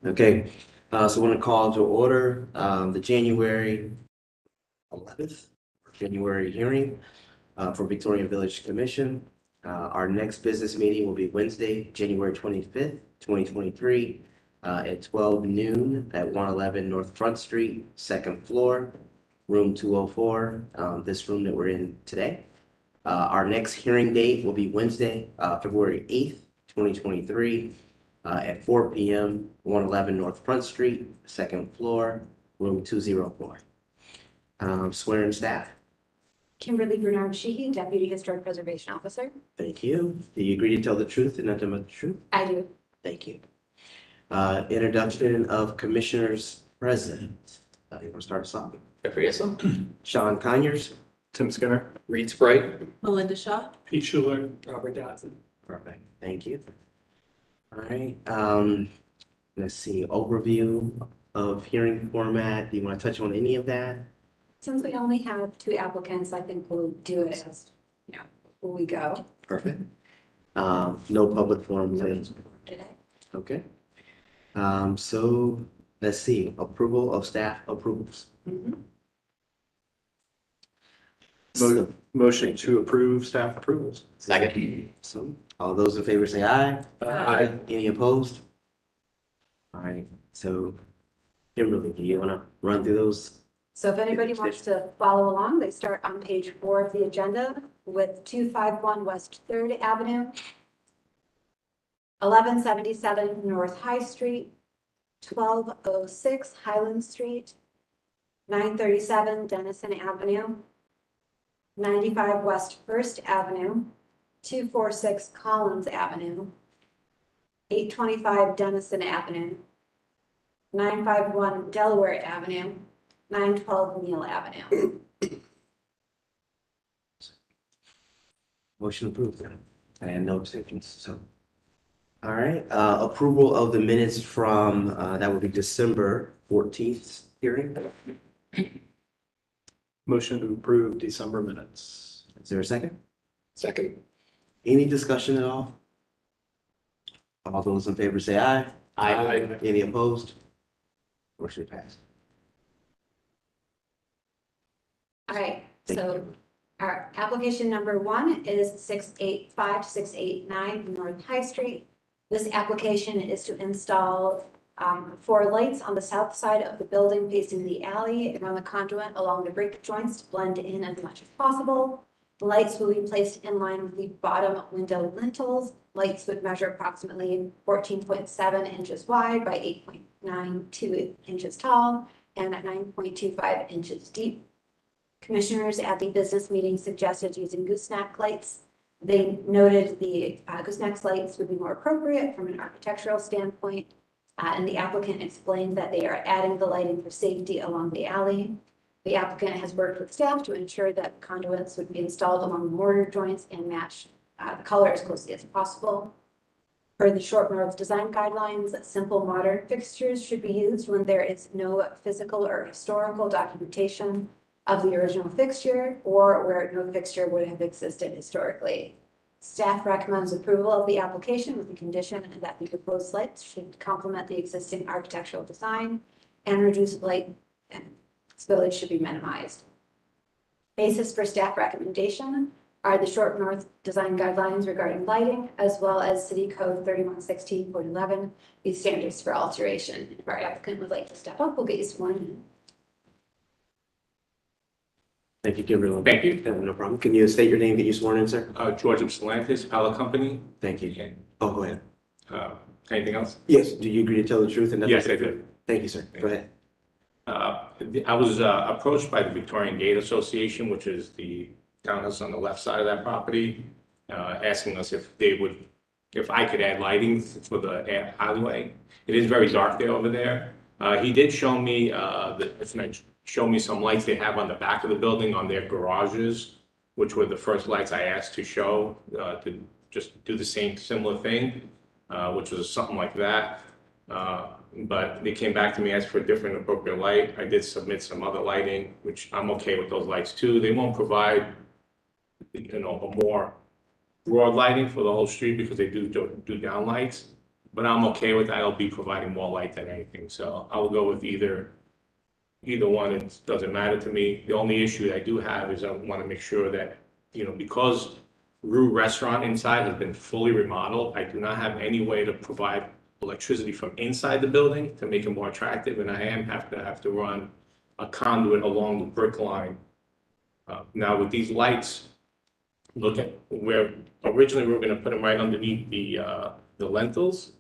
Okay, so I want to call to order the January 11th, January hearing for Victorian Village Commission. Our next business meeting will be Wednesday, January 25th, 2023, at 12 noon at 111 North Front Street, second floor, room 204, this room that we're in today. Our next hearing date will be Wednesday, February 8th, 2023, at 4 p.m., 111 North Front Street, second floor, room 204. Swearing staff. Kimberly Bernard Sheehy, Deputy Historic Preservation Officer. Thank you. Do you agree to tell the truth and nothing but the truth? I do. Thank you. Introduction of commissioners present. You want to start us off? Jeffrey Issel, Sean Conyers. Tim Skinner. Reed Sprite, Melinda Shaw. Pete Schuler. Robert Dodson. Perfect. Thank you. All right. Let's see. Overview of hearing format. Do you want to touch on any of that? Since we only have two applicants, I think we'll do it as, before we go Perfect. No public forum today. today. Okay. So let's see. Approval of staff approvals. So, Motion to approve staff approvals. Second. so all those in favor say aye. Aye. Any opposed? All right. So Kimberly, do you want to run through those? So if anybody wants to follow along, they start on page 4 of the agenda with 251 West 3rd Avenue, 1177 North High Street, 1206 Highland Street, 937 Dennison Avenue, 95 West 1st Avenue, 246 Collins Avenue, 825 Dennison Avenue, 951 Delaware Avenue, 912 Neal Avenue. Motion approved. And no exceptions. So, all right. Approval of the minutes from that would be December 14th hearing. Motion to approve December minutes. Is there a second? Second. Any discussion at all? All those in favor say aye. Aye. Any opposed? Motion passed. All right, Thank so our application number 1 is 685 689 North High Street. This application is to install 4 lights on the south side of the building facing the alley around the conduit along the break joints to blend in as much as possible. The lights will be placed in line with the bottom window lintels. Lights would measure approximately 14.7 inches wide by 8.92 inches tall and at 9.25 inches deep. Commissioners at the business meeting suggested using gooseneck lights. They noted the gooseneck lights would be more appropriate from an architectural standpoint. And the applicant explained that they are adding the lighting for safety along the alley. The applicant has worked with staff to ensure that conduits would be installed along the mortar joints and match the color as closely as possible. Per the Short North design guidelines, simple modern fixtures should be used when there is no physical or historical documentation of the original fixture or where no fixture would have existed historically. Staff recommends approval of the application with the condition that the proposed lights should complement the existing architectural design and reduce light and spillage should be minimized. Basis for staff recommendation are the Short North design guidelines regarding lighting, as well as City Code 3116.11, these standards for alteration. If our applicant would like to step up, we'll get you sworn in. Thank you, Kimberly. Thank you. No problem. Can you state your name, get you sworn in, sir? George Salantis, Pella Company. Thank you. Okay. Oh, go ahead. Anything else? Yes. Do you agree to tell the truth and nothing? Yes, I do. Thank you, sir. Go ahead. I was approached by the Victorian Gate Association, which is the townhouse on the left side of that property, asking us if I could add lighting for the alleyway. It is very dark there over there. He did show me some lights they have on the back of the building on their garages, which were the first lights I asked to show to just do the same similar thing, which was something like that. But they came back to me, asked for a different appropriate light. I did submit some other lighting, which I'm okay with those lights too. They won't provide, a more broad lighting for the whole street because they do down lights. but I'm okay with that. I'll be providing more light than anything, so I'll go with either one. It doesn't matter to me. The only issue I do have is I want to make sure that, because Rue Restaurant inside has been fully remodeled, I do not have any way to provide electricity from inside the building to make it more attractive, and I have to run a conduit along the brick line. Now with these lights, look at where originally we were going to put them right underneath the lentils,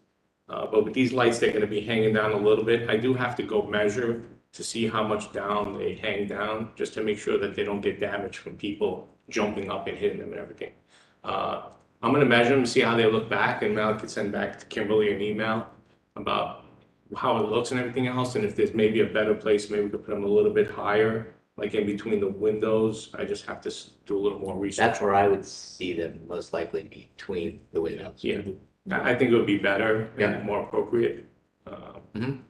but with these lights, they're going to be hanging down a little bit. I do have to go measure to see how much down they hang down, just to make sure that they don't get damaged from people jumping up and hitting them and everything. I'm gonna measure them, see how they look back, and Mel could send back to Kimberly an email about how it looks and everything else, and if there's maybe a better place, maybe we could put them a little bit higher, like in between the windows. I just have to do a little more research. That's where I would see them most likely between the windows. Yeah, I think it would be better Yeah. and more appropriate. Mhm.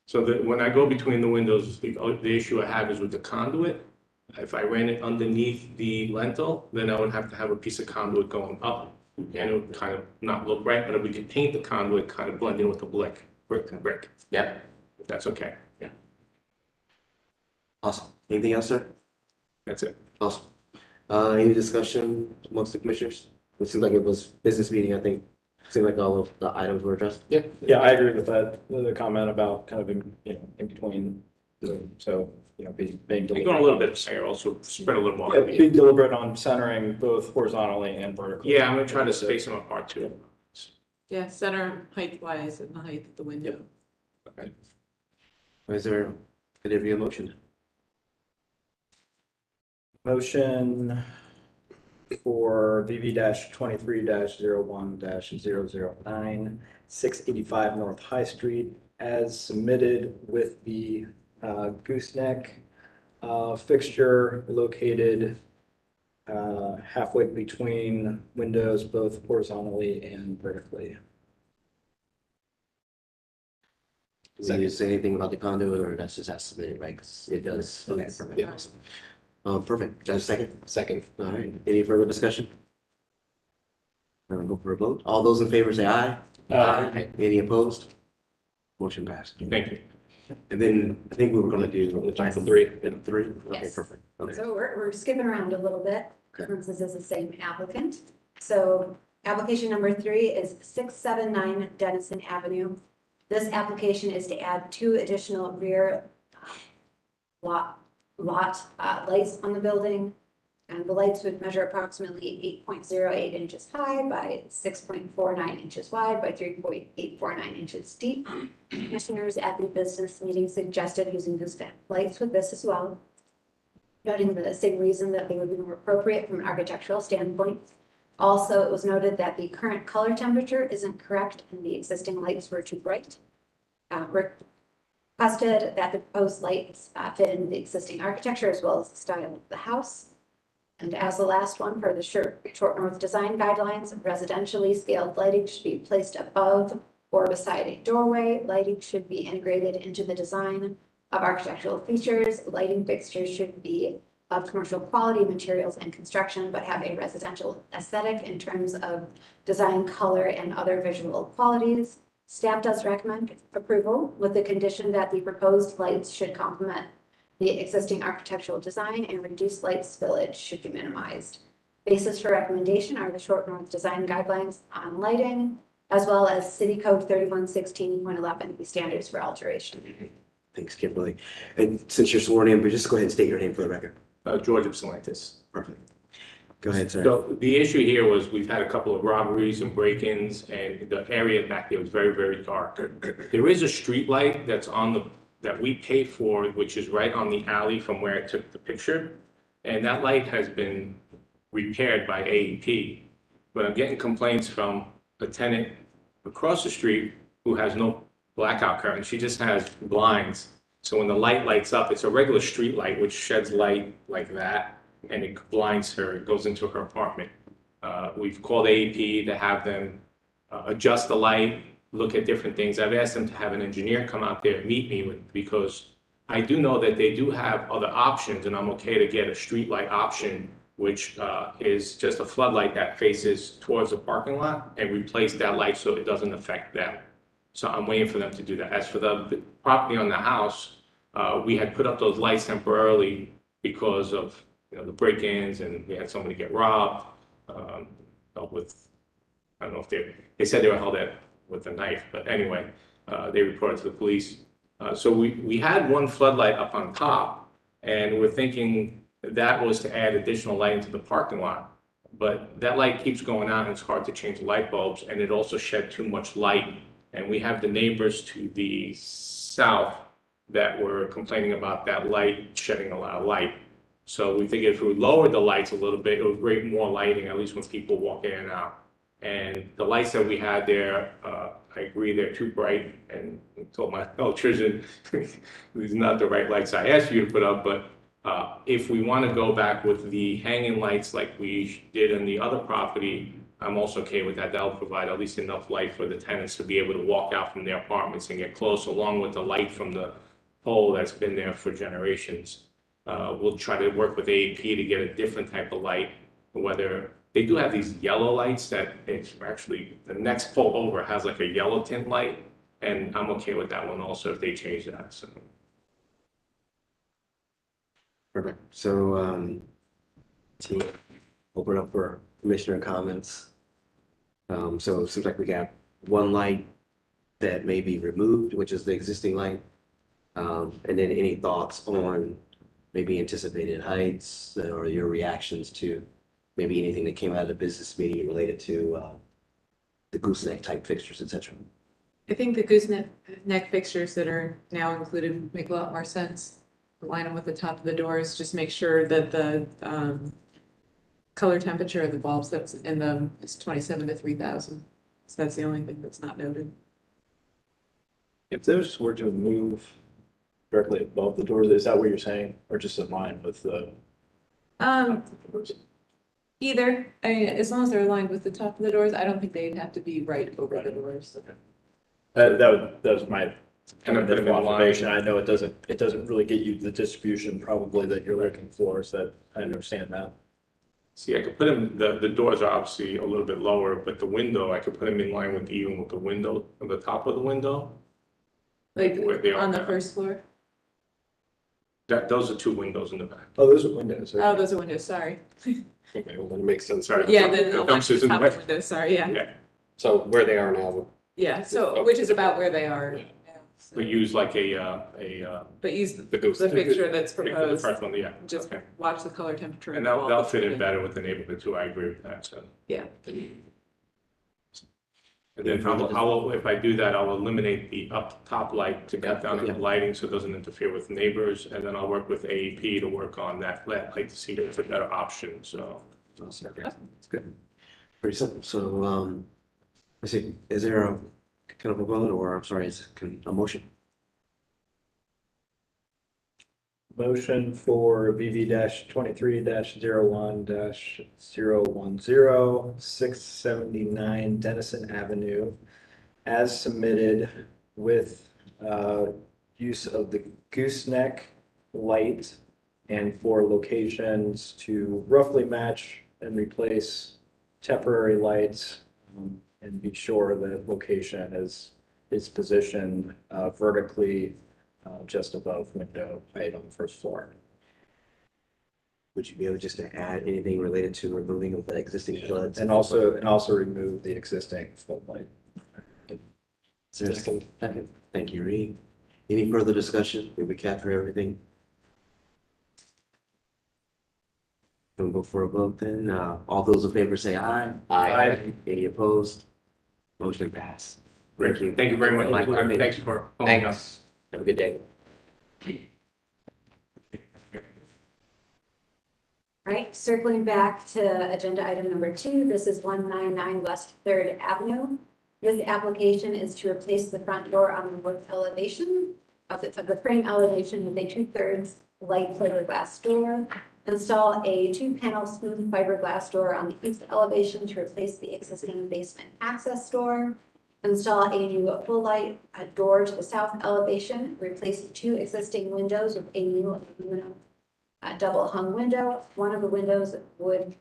So that when I go between the windows, the issue I have is with the conduit. If I ran it underneath the lentil, then I would have to have a piece of conduit going up, and it would kind of not look right, but if we could paint the conduit, kind of blend in with the brick. Yep. If that's okay. Awesome. Anything else, sir? That's it. Awesome. Any discussion amongst the commissioners? It seemed like it was business meeting, I think. Seemed like all of the items were addressed. Yeah, I agree with that, the comment about kind of in between, so, being You're deliberate. going a little bit of center, also spread a little more. Yeah, be deliberate on centering both horizontally and vertically. Yeah, I'm gonna try to space them apart too. Yeah, center height wise and the height of the window. Is there, could there be a motion? Motion for VV 23 01 009, 685 North High Street, as submitted with the gooseneck fixture located halfway between windows, both horizontally and vertically. Do we need to say anything about the conduit, or that's just estimated, right? 'Cause it does. Okay, perfect. Yeah. Awesome. Perfect. Just a second. Second. All right. Any further discussion? Go for a vote. All those in favor say aye. Any opposed? Motion passed. Thank you. And then I think we were gonna do item three. Item three? Okay, Yes. perfect. Okay. So we're skipping around a little bit, Okay. since this is the same applicant. So application number 3 is 679 Dennison Avenue. This application is to add 2 additional rear lot lights on the building. And the lights would measure approximately 8.08 inches high by 6.49 inches wide by 3.849 inches deep. Commissioners at the business meeting suggested using those lights with this as well, noting the same reason that they would be more appropriate from an architectural standpoint. Also, it was noted that the current color temperature isn't correct and the existing lights were too bright. Requested that the proposed lights fit in the existing architecture as well as the style of the house. And as the last one, for the short north design guidelines, residentially scaled lighting should be placed above or beside a doorway. Lighting should be integrated into the design of architectural features. Lighting fixtures should be of commercial quality materials and construction, but have a residential aesthetic in terms of design, color, and other visual qualities. Staff does recommend approval with the condition that the proposed lights should complement the existing architectural design and reduced light spillage should be minimized. Basis for recommendation are the short north design guidelines on lighting, as well as City Code 3116.11 standards for alteration. Thanks, Kimberly. And since you're sworn in, but just go ahead and state your name for the record. George Ypsilantis. Perfect. Go ahead, sir. So the issue here was we've had a couple of robberies and break-ins, and the area back there was very, very dark. There is a street light that's that we pay for, which is right on the alley from where I took the picture. And that light has been repaired by AEP. But I'm getting complaints from a tenant across the street who has no blackout curtain. She just has blinds. So when the light lights up, it's a regular street light, which sheds light like that, and it blinds her, it goes into her apartment. We've called AEP to have them adjust the light, look at different things. I've asked them to have an engineer come out there and meet me with, because I do know that they do have other options, and I'm okay to get a street light option which is just a floodlight that faces towards the parking lot, and replace that light so it doesn't affect them. So I'm waiting for them to do that. As for the property on the house, we had put up those lights temporarily because of, the break-ins, and we had somebody get robbed, with, I don't know if they said they were held at with a knife, but anyway, they reported to the police. So we had one floodlight up on top, and we're thinking that was to add additional light into the parking lot. But that light keeps going out, and it's hard to change the light bulbs, and it also shed too much light. And we have the neighbors to the south that were complaining about that light shedding a lot of light. So we figured if we lowered the lights a little bit, it would create more lighting, at least when people walk in and out. And the lights that we had there, I agree, they're too bright, and I told my electrician, these are not the right lights I asked you to put up, but if we want to go back with the hanging lights like we did in the other property, I'm also okay with that. That'll provide at least enough light for the tenants to be able to walk out from their apartments and get close, along with the light from the pole that's been there for generations. We'll try to work with AEP to get a different type of light, whether they do have these yellow lights that it's actually, the next pole over has like a yellow tint light, and I'm okay with that one also if they change that, so. Perfect. So, to open up for commissioner comments. So it seems like we got one light that may be removed, which is the existing light. And then any thoughts on maybe anticipated heights or your reactions to maybe anything that came out of the business meeting related to the gooseneck type fixtures, et cetera. I think the gooseneck fixtures that are now included make a lot more sense. Line them with the top of the doors, just make sure that the color temperature of the bulbs that's in them is 27 to 3000. So that's the only thing that's not noted. If those were to move directly above the doors, is that what you're saying, or just in line with the? Either, I mean, as long as they're aligned with the top of the doors, I don't think they'd have to be right over the doors. That was my And I put them in line. observation. I know it doesn't really get you the distribution probably that you're looking for, so that I understand that. See, I could put them, the doors are obviously a little bit lower, but the window, I could put them in line with even with the window, on the top of the window. Like Where they are on the now. first floor? Those are two windows in the back. Oh, those are windows. Oh, those are windows, sorry. Okay, well, then it makes sense. Sorry. Yeah, then The the dumpsters in the top back. windows, sorry, yeah. Yeah, So where they are now, Yeah, so, which is about where they are. now, so. but use like But use the goose. the fixture that's the proposed, first one, yeah. just Okay. watch the color temperature. And of the that'll bulbs. fit in better with the neighborhood too, I agree with that, so. Yeah. And then if I do that, I'll eliminate the up top light to cut down on the Yeah. lighting so it doesn't interfere with neighbors. And then I'll work with AEP to work on that light to see if it's a better option, so. That's good. Pretty simple. So, let's see, is there a kind of a vote, or I'm sorry, is it a motion? Motion for VV 23-01 010 679 Dennison Avenue as submitted with use of the gooseneck light and for locations to roughly match and replace temporary lights, and be sure that location is positioned vertically just above window height on the first floor. Would you be able just to add anything related to removing of the existing floods? And also remove the existing floodlight. Is there a second? Thank you, Reed. Any further discussion? Did we capture everything? We'll go for a vote then. All those in favor say aye. Aye. Any opposed? Motion passed. Thank you. Thank you very much. Michael, Thanks for calling us. Thanks. Have a good day. All right, circling back to agenda item number 2, this is 199 West 3rd Avenue. This application is to replace the front door on the north elevation of the frame elevation with a 2/3 light fiberglass door. Install a 2-panel smooth fiberglass door on the east elevation to replace the existing basement access door. Install a new full light door to the south elevation, replace 2 existing windows with a new aluminum double hung window. One of the windows would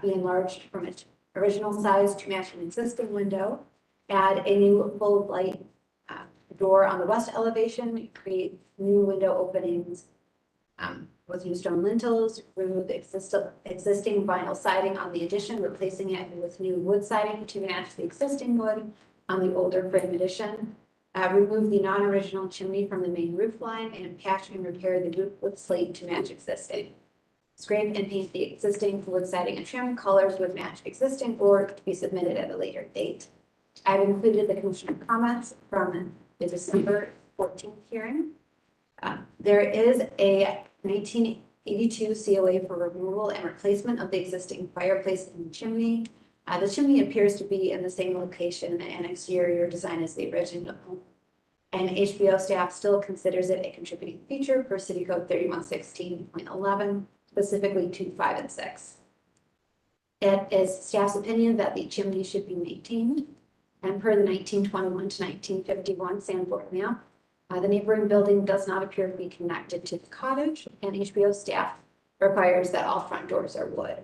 be enlarged from its original size to match an existing window. Add a new full light door on the west elevation, create new window openings with new stone lintels, remove the existing vinyl siding on the addition, replacing it with new wood siding to match the existing wood on the older frame addition. Remove the non-original chimney from the main roof line and patch and repair the roof with slate to match existing. Scrape and paint the existing wood siding and trim. Colors would match existing or to be submitted at a later date. I've included the commissioner comments from the December 14th hearing. There is a 1982 COA for removal and replacement of the existing fireplace and chimney. The chimney appears to be in the same location and exterior design as the original. And HBO staff still considers it a contributing feature per City Code 3116.11, specifically 2, 5, and 6. It is staff's opinion that the chimney should be maintained. And per the 1921 to 1951 Sanborn map, the neighboring building does not appear to be connected to the cottage, and HBO staff requires that all front doors are wood.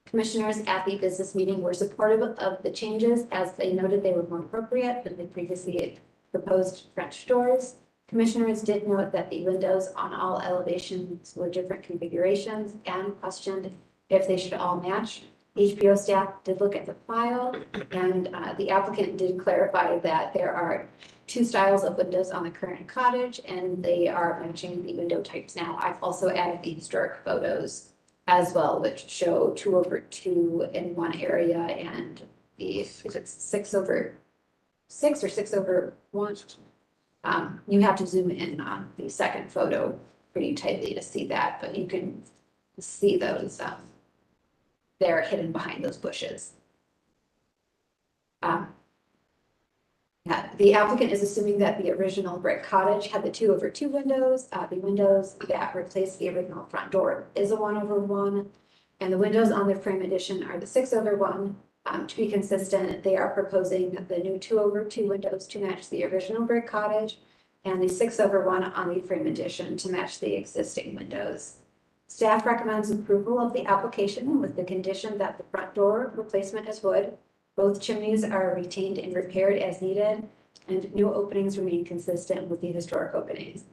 Commissioners at the business meeting were supportive of the changes as they noted they were more appropriate than the previously proposed French doors. Commissioners did note that the windows on all elevations were different configurations and questioned if they should all match. HBO staff did look at the file, and the applicant did clarify that there are 2 styles of windows on the current cottage, and they are matching the window types now. I've also added the historic photos as well, which show 2/2 in one area and if it's 6/6 or 6/1. You have to zoom in on the second photo pretty tightly to see that, but you can see those. They're hidden behind those bushes. The applicant is assuming that the original brick cottage had the 2/2 windows. The windows that replaced the original front door is a 1/1, and the windows on the frame addition are the 6/1. To be consistent, they are proposing the new 2/2 windows to match the original brick cottage and the 6/1 on the frame addition to match the existing windows. Staff recommends approval of the application with the condition that the front door replacement is wood. Both chimneys are retained and repaired as needed, and new openings remain consistent with the historic openings.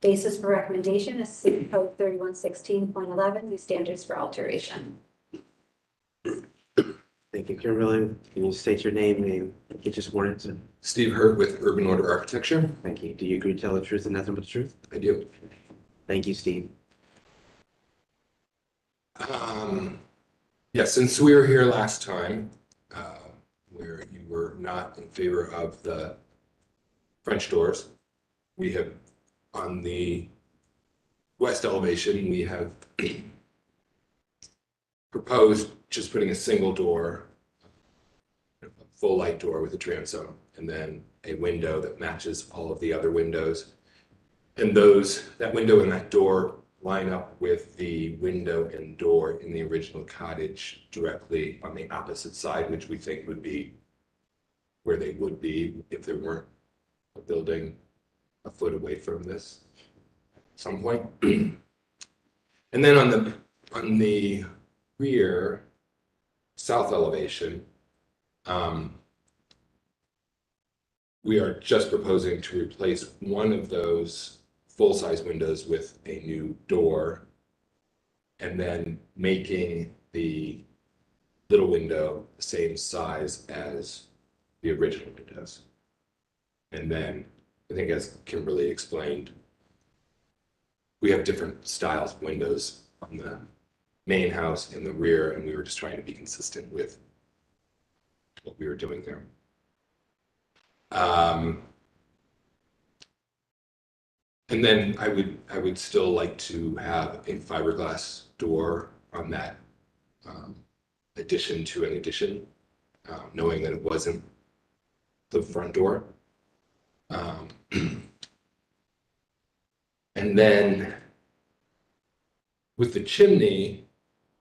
Basis for recommendation is City Code 3116.11, the standards for alteration. Thank you, Kimberly. Can you state your name and get your sworn in? Steve Hurt with Urban Order Architecture. Thank you. Do you agree to tell the truth and nothing but the truth? I do. Thank you, Steve. Yeah, since we were here last time, where you were not in favor of the French doors, we have, on the west elevation, we have proposed just putting a single door, a full light door with a transom, and then a window that matches all of the other windows. And that window and that door line up with the window and door in the original cottage directly on the opposite side, which we think would be where they would be if there weren't a building a foot away from this at some point. And then on the rear south elevation, we are just proposing to replace one of those full-size windows with a new door, and then making the little window the same size as the original windows. And then, I think as Kimberly explained, we have different styles of windows on the main house in the rear, and we were just trying to be consistent with what we were doing there. And then I would still like to have a fiberglass door on that addition to an addition, knowing that it wasn't the front door. And then with the chimney,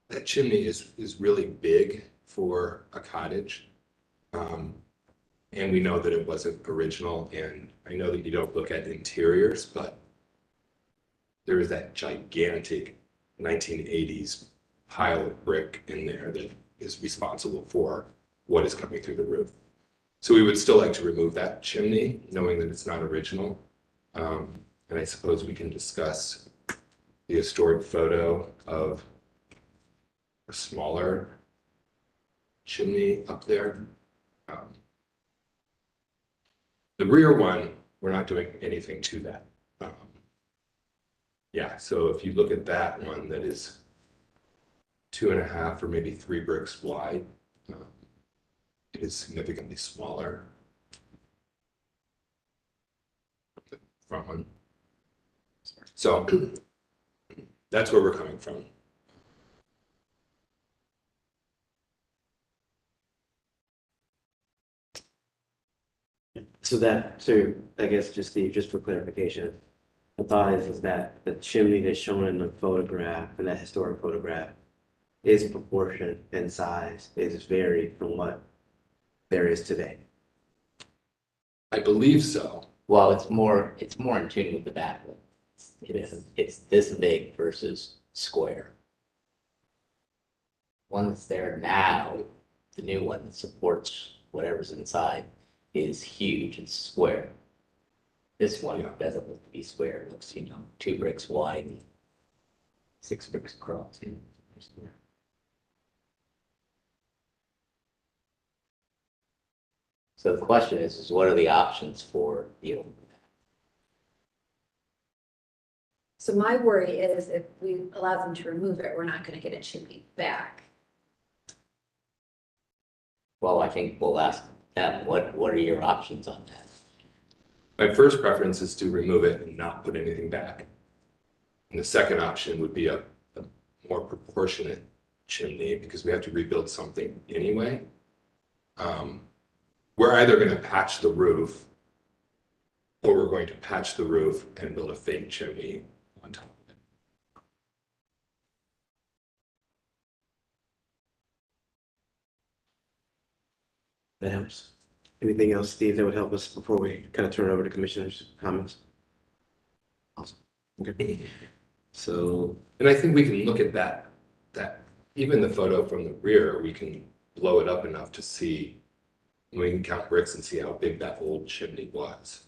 that chimney is really big for a cottage. And we know that it wasn't original, and I know that you don't look at interiors, but there is that gigantic 1980s pile of brick in there that is responsible for what is coming through the roof. So we would still like to remove that chimney, knowing that it's not original. And I suppose we can discuss the historic photo of a smaller chimney up there. The rear one, we're not doing anything to that. Yeah, so if you look at that one that is 2.5 or maybe 3 bricks wide, it is significantly smaller. The front one. So that's where we're coming from. So I guess just for clarification, the thought is that the chimney that's shown in the photograph, in that historic photograph, is proportionate in size, is varied from what there is today. I believe so. Well, it's more in tune with the back. It's this big versus square. One that's there now, the new one that supports whatever's inside, is huge. It's square. This one doesn't look to be square. It looks, 2 bricks wide, 6 bricks across. So the question is what are the options for dealing with that? So my worry is if we allow them to remove it, we're not gonna get a chimney back. Well, I think we'll ask them, what are your options on that? My first preference is to remove it and not put anything back. And the second option would be a more proportionate chimney because we have to rebuild something anyway. We're either going to patch the roof or we're going to patch the roof and build a fake chimney on top of it. That helps. Anything else, Steve, that would help us before we kind of turn it over to commissioners' comments? Awesome. Okay. So, And I think we can look at that even the photo from the rear, we can blow it up enough to see, we can count bricks and see how big that old chimney was.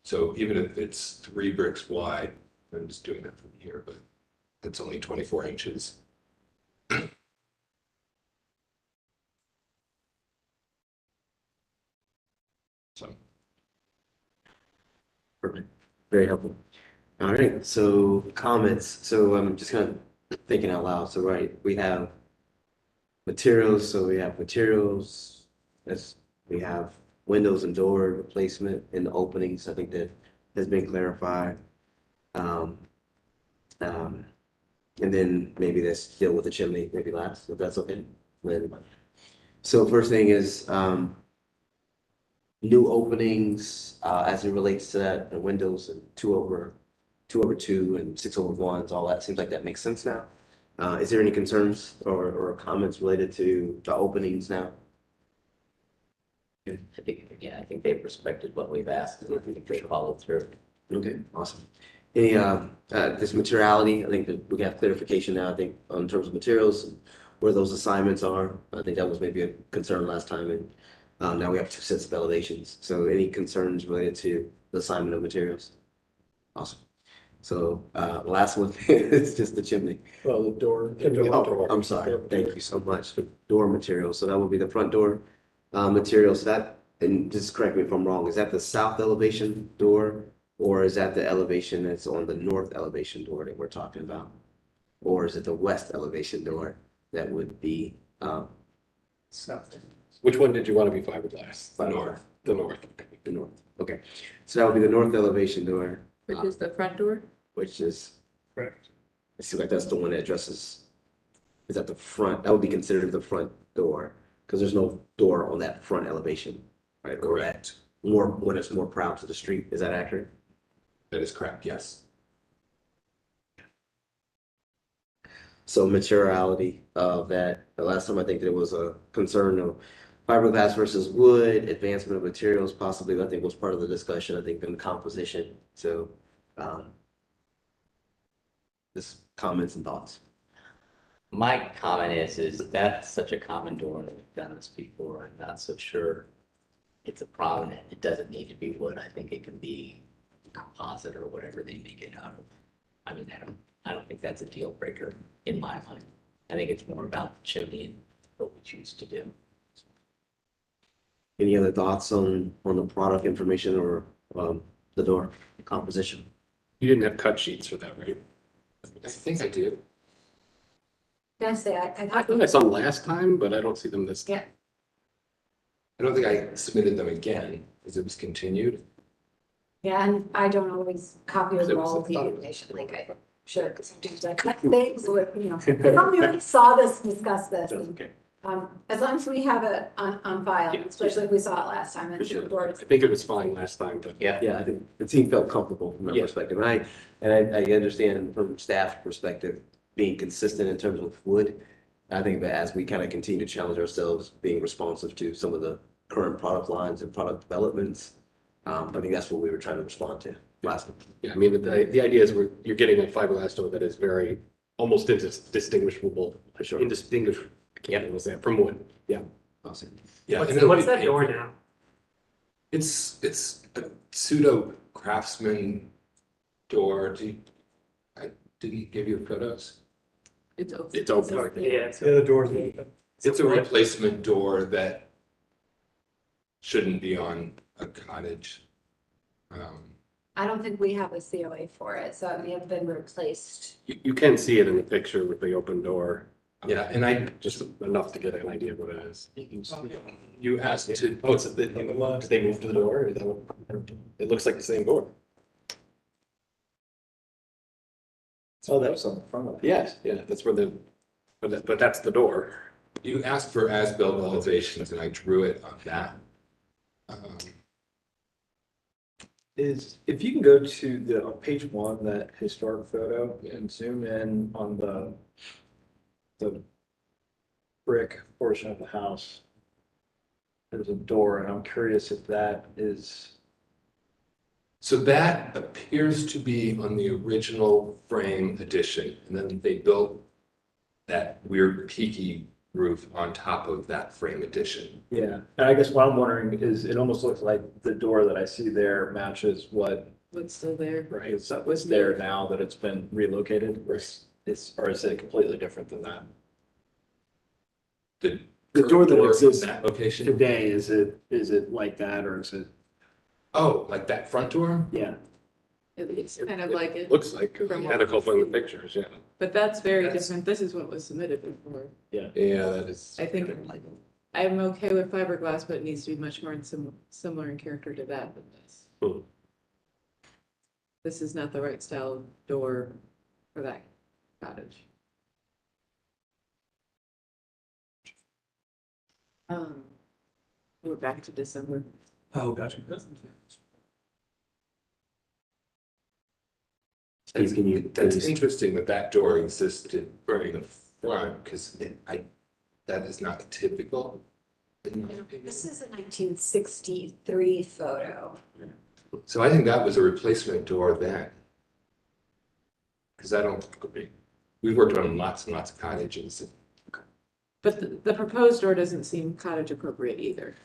So even if it's 3 bricks wide, I'm just doing that from here, but it's only 24 inches. So. perfect. Very helpful. All right, so comments. So I'm just kind of thinking out loud. So, right, we have materials. So we have materials. We have windows and door replacement in the openings. I think that has been clarified. And then maybe let's deal with the chimney, maybe last, if that's okay. So first thing is new openings as it relates to that, the windows and 2/2 and 6/1s, all that seems like that makes sense now. Is there any concerns or comments related to the openings now? I think they've respected what we've asked, and I think they followed through. Okay, awesome. Any, this materiality, I think that we have clarification now, I think, in terms of materials, where those assignments are. I think that was maybe a concern last time, and now we have 2 sets of elevations. So any concerns related to the assignment of materials? Awesome. So, last one is just the chimney. Well, the door. Oh, I'm sorry. Thank you so much. The door material. So that will be the front door material. So that, and just correct me if I'm wrong, is that the south elevation door? Or is that the elevation that's on the north elevation door that we're talking about? Or is it the west elevation door that would be South. Which one did you want to be fiberglass? North. The north. the north? Okay, so that would be the north elevation door, Which is the front door? which is, Correct. it seems like that's the one that addresses, is that the front, that would be considered the front door, because there's no door on that front elevation, right? Or that more, when it's more proud to the street, is that accurate? That is correct, yes. So materiality of that, the last time I think there was a concern of Fiberglass versus wood, advancement of materials possibly, I think was part of the discussion, I think, in the composition. So, just comments and thoughts. My comment is that's such a common door, and we've done this before, I'm not so sure it's a problem. It doesn't need to be wood, I think it can be composite or whatever they make it out of. I mean, I don't think that's a deal breaker in my mind. I think it's more about the chimney and what we choose to do. Any other thoughts on the product information or the door composition? You didn't have cut sheets for that, right? I think I do. Can I say, I I thought, thought I saw them last time, but I don't see them this time. yeah, I don't think I submitted them again because it was continued. yeah, and I don't always copy It over was all of the thought- information, like I should, because sometimes I cut things or, you know, I probably already saw this, discussed this. That's and, okay. As long as we have it on file, Yeah. especially if we saw it last time and For sure. the board. I think it was fine last time, but Yeah, Yeah, I think the team felt comfortable from that Yeah. perspective. And I understand from staff perspective, being consistent in terms of wood. I think that as we kind of continue to challenge ourselves, being responsive to some of the current product lines and product developments, I think that's what we were trying to respond to last time. yeah, I mean, the idea is you're getting a fiberglass door that is very, almost indistinguishable, Sure. indistinguishable, I can't even say it, from wood. Yeah. Awesome. Yeah. What's, and it- what's that door now? It's a pseudo craftsman door. I didn't give you photos. It's open. It's open. Yeah, The other doors are open. It's a replacement door that shouldn't be on a cottage. I don't think we have a COA for it, so it may have been replaced. You can see it in the picture with the open door, Yeah, and I just enough to get an idea of what it is. you asked to. Oh, it's, did they move to the door? Is that what- It looks like the same door. Oh, that was on the front of it. Yes, yeah, that's where but that's the door. You asked for as-built elevations and I drew it on that. Is, if you can go to on page one, that historic photo and zoom in on the brick portion of the house. There's a door and I'm curious if that is, So that appears to be on the original frame addition, and then they built that weird peaky roof on top of that frame addition. yeah. And I guess what I'm wondering is, it almost looks like the door that I see there matches what, What's still there? right, what's there now that it's been relocated. Or is it completely different than that? The door that exists in that location. today, is it like that or is it? Oh, like that front door? Yeah. It's kind of like it, Looks like From what identical from the pictures, yeah. but that's very That's- different. This is what was submitted before. Yeah, that is. I think I'm okay with fiberglass, but it needs to be much more similar in character to that than this. Hmm. This is not the right style of door for that cottage. We're back to December. Oh, gotcha. Steve, can you? That's interesting that that door existed in the front, because that is not typical. in my opinion. This is a 1963 photo. So I think that was a replacement door then. Because I don't, we've worked on lots and lots of cottages. But the proposed door doesn't seem cottage appropriate either.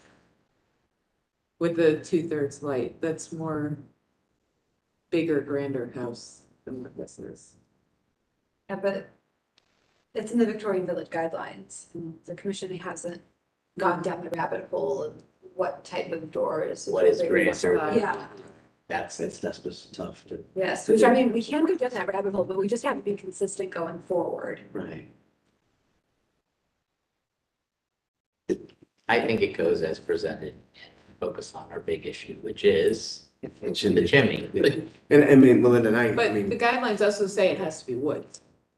With the 2/3 light, that's more bigger, grander house than what this is. Yeah, but it's in the Victorian Village guidelines. And the commission hasn't gone down the rabbit hole of what type of doors. What is grander? Yeah, that's That's just tough to, yes, which I mean, we can go down that rabbit hole, but we just have to be consistent going forward. right. I think it goes as presented and focus on our big issue, which is And the chimney. And I mean, Melinda, and I But the mean, guidelines also say it has to be wood.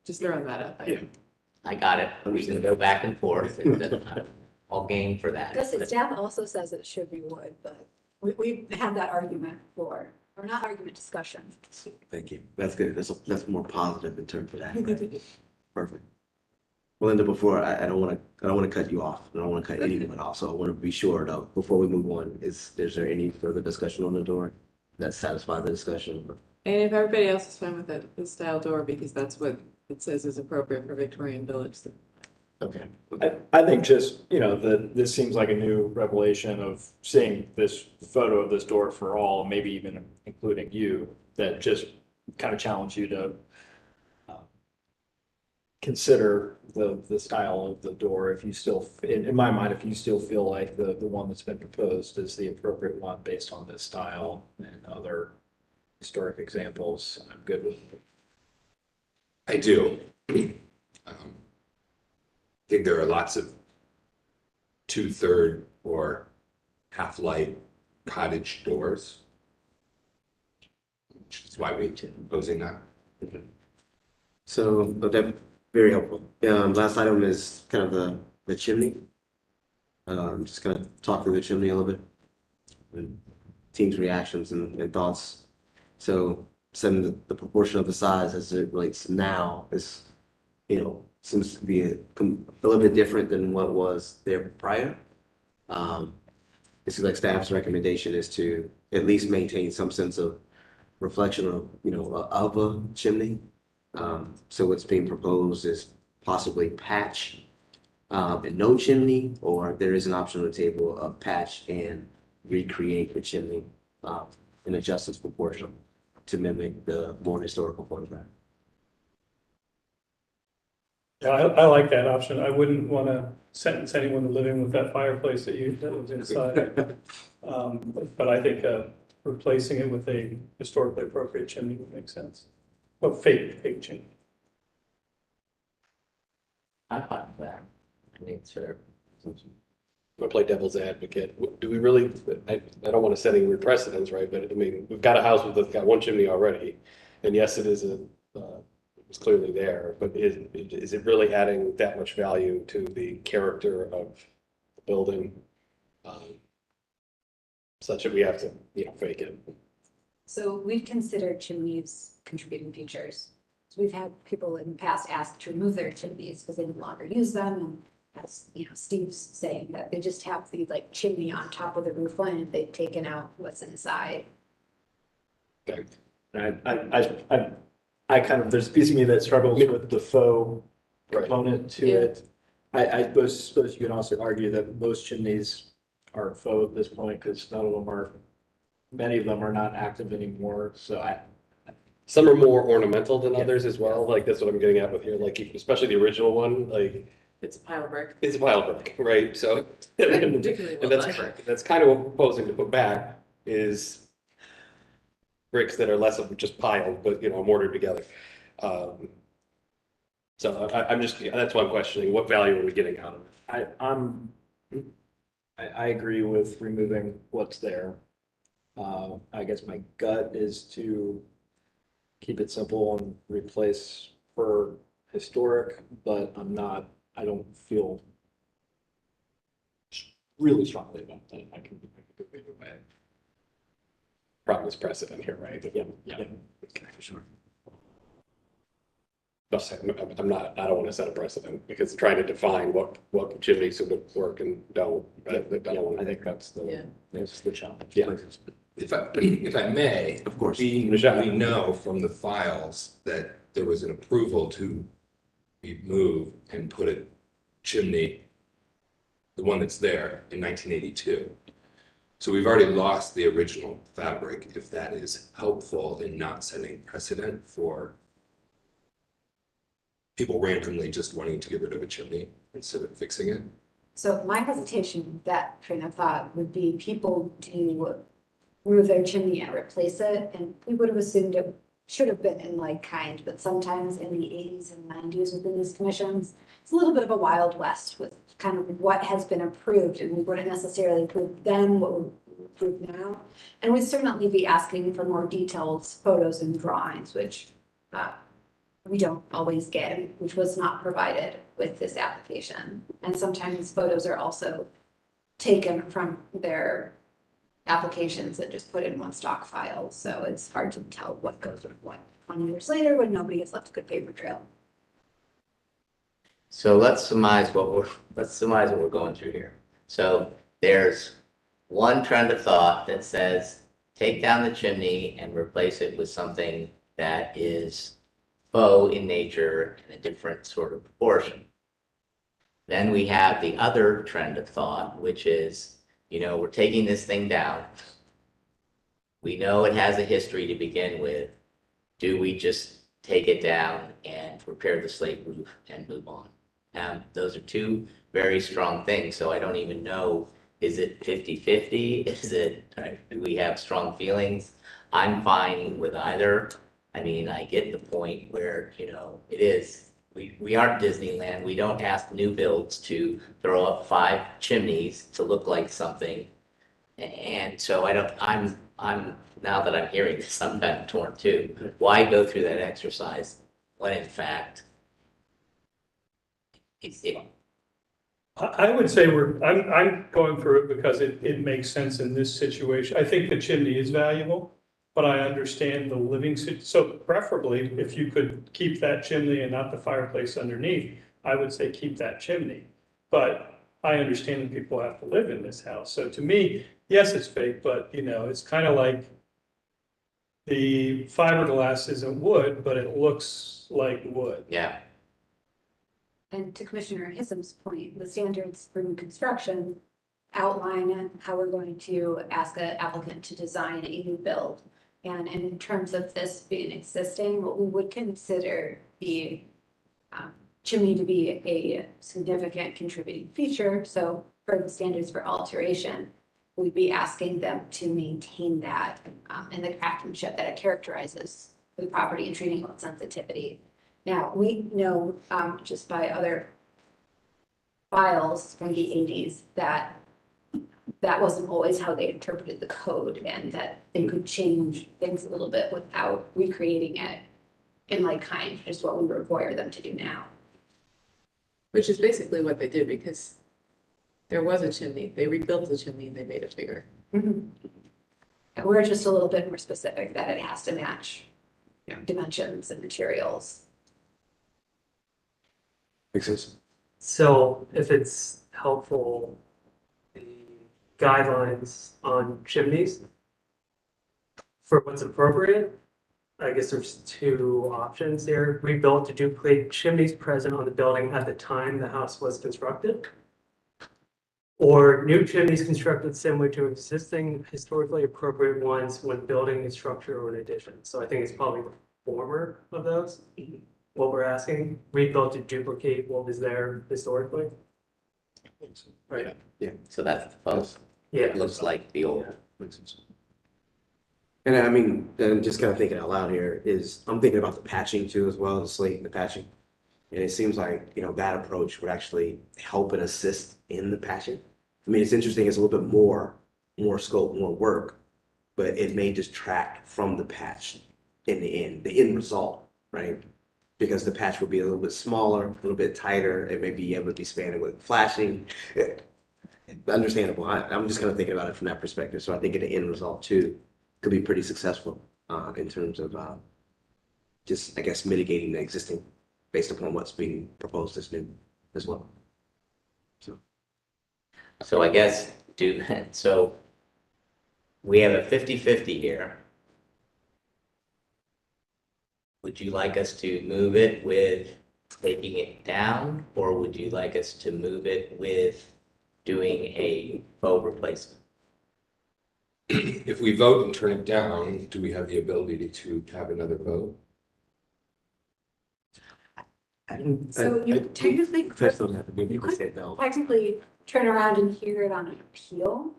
Just throwing that up. Yeah. I got it. We can go back and forth. And I'm all game for that. Guess the staff also says it should be wood, but we've had that argument before, or not argument, discussion. thank you. That's good. That's more positive in terms of that. Right? Perfect. Linda, before, I don't want to cut you off. I don't want to cut anyone off. So I want to be sure though, before we move on, is there any further discussion on the door that satisfies the discussion? And if everybody else is fine with it, the style door, because that's what it says is appropriate for Victorian Village. Okay. I think just, this seems like a new revelation of seeing this photo of this door for all, maybe even including you, that just kind of challenge you to consider the style of the door if you still, in my mind, if you still feel like the one that's been proposed is the appropriate one based on this style and other historic examples, I'm good with it. I do. I think there are lots of 2/3 or half light cottage doors, which is why we're proposing that. So, but that, very helpful. Last item is kind of the chimney. Just kind of talk through the chimney a little bit. And team's reactions and thoughts. So, setting the proportion of the size as it relates now is, seems to be a little bit different than what was there prior. It seems like staff's recommendation is to at least maintain some sense of reflection of, of a chimney. So what's being proposed is possibly patch and no chimney, or there is an option on the table of patch and recreate the chimney and adjust its proportion to mimic the more historical photograph. Yeah, I like that option. I wouldn't want to sentence anyone to living with that fireplace that was inside. But I think replacing it with a historically appropriate chimney would make sense. Well, fake chimney. I'm fine with that. I think it's fair. I'm gonna play devil's advocate. Do we really, I don't want to set any precedents, right? But I mean, we've got a house that's got one chimney already. And yes, it is it's clearly there, but is it really adding that much value to the character of the building? Such that we have to, fake it. So we've considered chimneys contributing features. So we've had people in the past ask to remove their chimneys because they no longer use them. And as Steve's saying, that they just have the chimney on top of the roof line and they've taken out what's inside. Okay. And I kind of, there's a piece of me that struggles with the faux component to it. I suppose you can also argue that most chimneys are faux at this point because many of them are not active anymore. So Some are more ornamental than others as well. Like that's what I'm getting at with here. Like especially the original one, like It's a pile of brick. it's a pile of brick, right? So Particularly and well done brick. that's kind of what we're proposing to put back is bricks that are less of just piled, but mortared together. So I'm just, that's why I'm questioning what value are we getting out of it? I agree with removing what's there. I guess my gut is to keep it simple and replace for historic, but I don't feel really strongly about that. I can go either way. Problem is precedent here, right? Yeah. Okay, for sure. I'm not, I don't want to set a precedent because trying to define what chimneys would work and don't. I don't want I to. think that's the challenge. Yeah. If I may. Of course. We know from the files that there was an approval to remove and put a chimney, the one that's there, in 1982. So we've already lost the original fabric, if that is helpful in not setting precedent for people randomly just wanting to get rid of a chimney instead of fixing it. So my hesitation with that train of thought would be people do remove their chimney and replace it, and we would have assumed it should have been in like kind, but sometimes in the 80s and 90s within these commissions, it's a little bit of a wild west with kind of what has been approved, and we wouldn't necessarily approve then what we approve now. And we'd certainly be asking for more detailed photos and drawings, which we don't always get, which was not provided with this application. And sometimes photos are also taken from their applications and just put in one stock file. So it's hard to tell what goes with what 20 years later when nobody has left a good paper trail. So let's surmise what we're going through here. So there's one trend of thought that says, take down the chimney and replace it with something that is faux in nature in a different sort of proportion. Then we have the other trend of thought, which is, we're taking this thing down. We know it has a history to begin with. Do we just take it down and repair the slate roof and move on? Those are two very strong things, so I don't even know, is it 50-50? Do we have strong feelings? I'm fine with either. I mean, I get the point where, it is, we aren't Disneyland. We don't ask new builds to throw up 5 chimneys to look like something. And so now that I'm hearing this, I'm kind of torn too. Why go through that exercise when in fact, I would say I'm going through it because it makes sense in this situation. I think the chimney is valuable, but I understand the so preferably, if you could keep that chimney and not the fireplace underneath, I would say keep that chimney. But I understand that people have to live in this house. So to me, yes, it's fake, but it's kind of like the fiberglass isn't wood, but it looks like wood. yeah. And to Commissioner Hissom's point, the standards for new construction outline how we're going to ask an applicant to design a new build. And in terms of this being existing, what we would consider the chimney to be a significant contributing feature. So for the standards for alteration, we'd be asking them to maintain that and the craftsmanship that it characterizes the property and treating it with sensitivity. Now, we know just by other files from the 80s that wasn't always how they interpreted the code, and that they could change things a little bit without recreating it in like kind, which is what we require them to do now. Which is basically what they did, because there was a chimney. They rebuilt the chimney and they made it bigger. And we're just a little bit more specific that it has to match dimensions and materials. Makes sense. So if it's helpful, the guidelines on chimneys for what's appropriate, I guess there's 2 options here. Rebuilt to duplicate chimneys present on the building at the time the house was constructed. Or new chimneys constructed similar to existing historically appropriate ones when building a structure or an addition. So I think it's probably the former of those. What we're asking, rebuilt to duplicate what was there historically. Right. So that's the post. Yeah. It looks like the old. Makes sense. And I mean, and just kind of thinking out loud here is, I'm thinking about the patching too, as well, the slate and the patching. And it seems like, that approach would actually help and assist in the patching. I mean, it's interesting, it's a little bit more scope, more work, but it may distract from the patch in the end result, right? Because the patch will be a little bit smaller, a little bit tighter, it may be able to be spanned with flashing. Understandable. I'm just kind of thinking about it from that perspective. So I think in the end result too, could be pretty successful in terms of just, I guess, mitigating the existing based upon what's being proposed as new as well. So I guess, so we have a 50-50 here. Would you like us to move it with taking it down, or would you like us to move it with doing a faux replacement? If we vote and turn it down, do we have the ability to have another vote? So you technically First, don't have to be you able to say no. technically turn around and hear it on an appeal.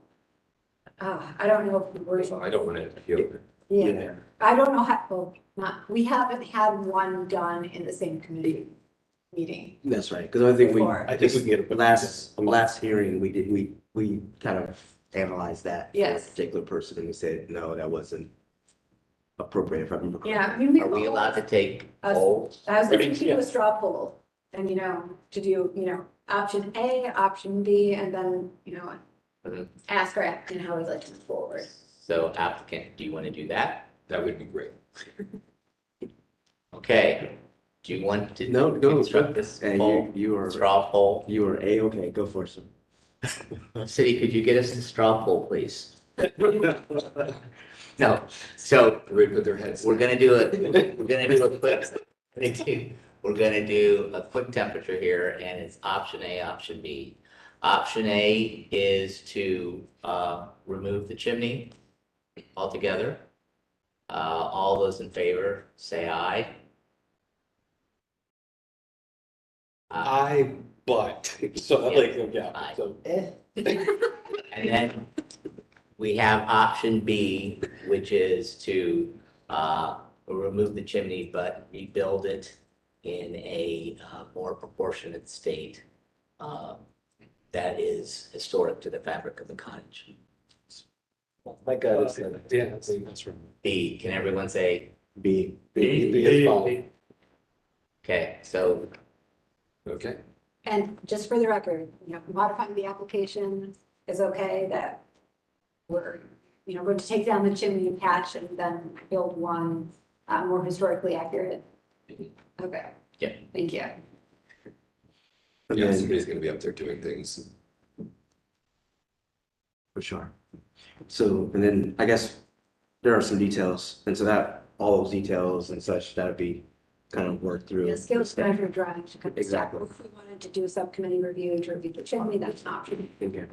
I don't know if we're. So I don't want to appeal it. Yeah, I don't know how, well, we haven't had one done in the same committee meeting. That's right, because I think Before. I think we can get a. last hearing, we kind of analyzed that. for Yes. a particular person, and we said, no, that wasn't appropriate, if I remember. correctly. Yeah. I mean, Are we allowed to take Us- polls? I was thinking to do a straw poll and, to do, option A, option B, and then, Mhm. ask our applicant how we'd like to move forward. So applicant, do you want to do that? That would be great. Okay, Do you want to No, go. construct this Hey, pole, you are, straw pole? you are A-okay, go for it, sir. City, could you get us the straw pole, please? No, so We put their heads. we're gonna do it, we're gonna do a quick, we're gonna do a quick temperature here, and it's option A, option B. Option A is to, remove the chimney altogether. All those in favor, say aye. But, so like, yeah, Aye. so. And then we have option B, which is to remove the chimney, but rebuild it in a more proportionate state that is historic to the fabric of the cottage. My gut is that. Yeah, that's right. B, can everyone say? B. B is fine. Okay, so Okay, And just for the record, modifying the application is okay, that we're, going to take down the chimney patch and then build one more historically accurate. Okay. Yeah. Thank you. And yeah, then- somebody's gonna be up there doing things. For sure. So, and then I guess there are some details, and so that, all those details and such, that'd be kind of worked through. The scale measure drawing to come. Exactly. If we wanted to do a subcommittee review to review the chimney, that's an option. Okay.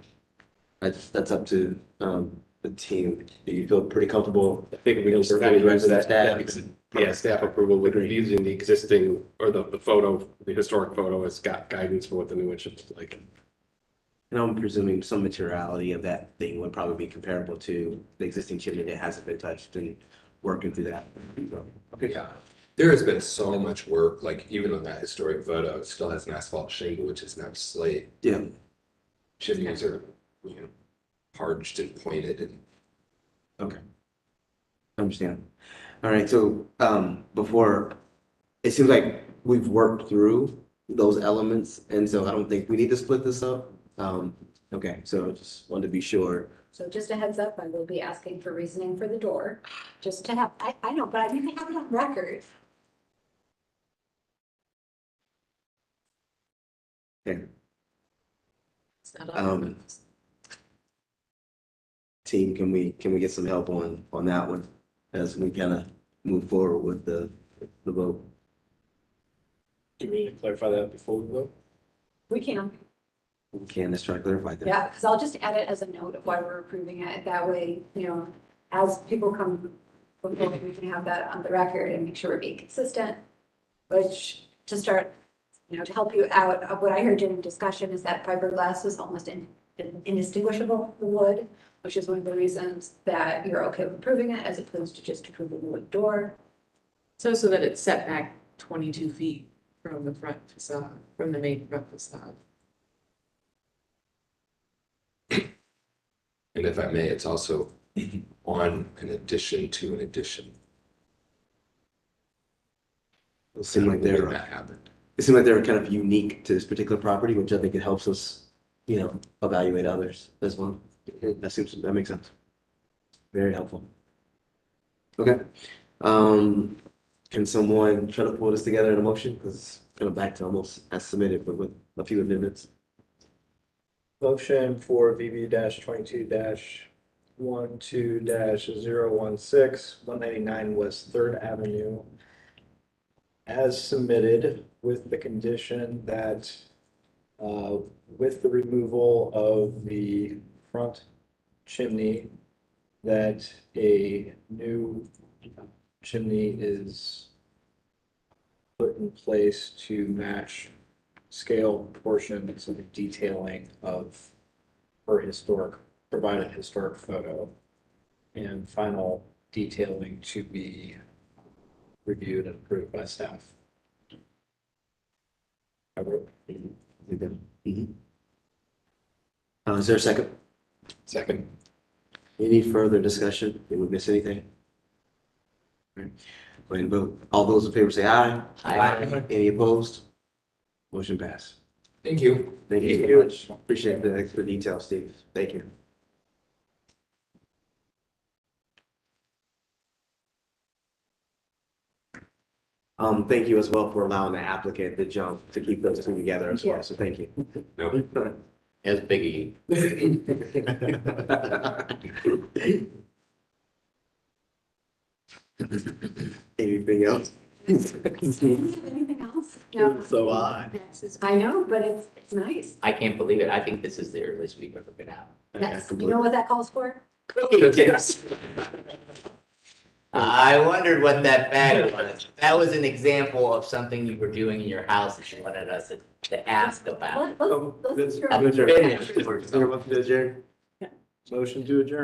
That's up to, the team. Do you feel pretty comfortable? I think we We'll can certainly revise that. that. Yeah, staff approval with Agreed. using the existing, or the photo, the historic photo as guidance for what the new one should look like. And I'm presuming some materiality of that thing would probably be comparable to the existing chimney that hasn't been touched, and working through that. So, okay. Yeah, there has been so much work, like even on that historic photo, it still has an asphalt shingle, which is now slate. Yeah, Chimneys are, harged and pointed and. okay. Understand. All right, so, before, it seems like we've worked through those elements, and so I don't think we need to split this up. Okay, so just wanted to be sure. So just a heads up, I will be asking for reasoning for the door, just to have, I know, but I need to have it on record. Okay, It's not on. Um, team, can we get some help on that one as we kind of move forward with the vote? Do we need to clarify that before we vote? We can, We can, let's try to clarify that. yeah, because I'll just add it as a note of why we're approving it. That way, as people come before, we can have that on the record and make sure we're being consistent. Which, to start, to help you out, what I heard during discussion is that fiberglass is almost indistinguishable from wood, which is one of the reasons that you're okay with approving it as opposed to just approving the wood door. So that it's set back 22 feet from the front facade, from the main front facade. And if I may, it's also on an addition to an addition. It seemed like When they're, that happened. it seemed like they were kind of unique to this particular property, which I think it helps us, evaluate others as well. That makes sense. Very helpful. Okay. Can someone try to pull this together in a motion? Because it's kind of back to almost as submitted, but with a few amendments. Motion for VB 22 12 016, 199 West Third Avenue. As submitted with the condition that, with the removal of the front chimney, that a new chimney is put in place to match scale proportions and detailing of her provided historic photo, and final detailing to be reviewed and approved by staff. I wrote. Mhm. Is there a second? Second. Any further discussion? Did we miss anything? All right. Go ahead and vote. All those in favor say aye. Aye. Any opposed? Motion passed. Thank you. Thank you so much. Appreciate the extra detail, Steve. Thank you. Thank you as well for allowing the applicant to jump, to keep those two together as well, so thank you. No. It was big of you. Anything else? Anything else? No. So odd. I know, but it's nice. I can't believe it. I think this is the earliest we've ever been out. Yes, you know what that calls for? Yes. I wondered what that bag was. That was an example of something you were doing in your house that you wanted us to ask about. Let's- let's- I'm adjourned. Finished. Motion to adjourn.